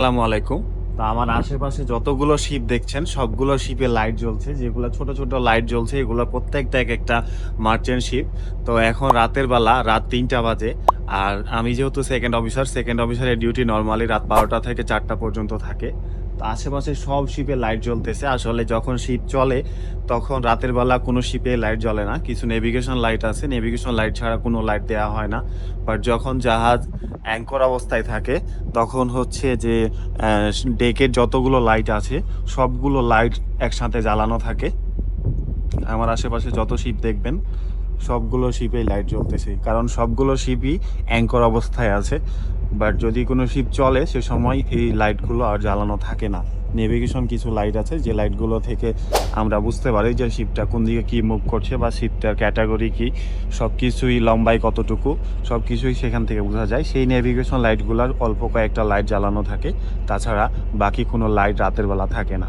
আসসালামু আলাইকুম। তো আমার আশেপাশে যতগুলো শিপ দেখছেন সবগুলো শিপে লাইট জ্বলছে। যেগুলো ছোট, ছোট লাইট জ্বলছে এগুলো প্রত্যেকটা একেকটা মার্চেন্ট শিপ। তো এখন রাতের বেলা রাত ৩টা বাজে। আর আমি যেহেতু সেকেন্ড অফিসারের ডিউটি নরমালি রাত ১২টা থেকে ৪টা পর্যন্ত থাকে। তো আশেপাশে সব শিপে লাইট জ্বলতেছে। আসলে যখন শিপ চলে তখন রাতের বেলা কোনো শিপে লাইট জ্বলে না। কিছু নেভিগেশন লাইট আছে। নেভিগেশন লাইট ছাড়া কোনো লাইট দেয়া হয় না। বাট যখন জাহাজ অ্যাংকর অবস্থায় থাকে তখন হচ্ছে যে ডেকের যতগুলো লাইট আছে সবগুলো লাইট একসাথে জ্বালানো থাকে। আমার আশেপাশে যত শিপ দেখবেন সবগুলো শিপেই লাইট জ্বলতেছে, কারণ সবগুলো শিপই অ্যাংকর অবস্থায় আছে। বাট যদি কোনো শিপ চলে সে সময় এই লাইটগুলো আর জ্বালানো থাকে না। নেভিগেশন কিছু লাইট আছে যে লাইটগুলো থেকে আমরা বুঝতে পারি যে শিপটা কোন দিকে কী মুভ করছে বা শিপটার ক্যাটাগরি কী, সব কিছুই লম্বায় কতটুকু সব কিছুই সেখান থেকে বোঝা যায়। সেই নেভিগেশন লাইটগুলোর অল্প কয়েকটা লাইট জ্বালানো থাকে, তাছাড়া বাকি কোনো লাইট রাতের বেলা থাকে না।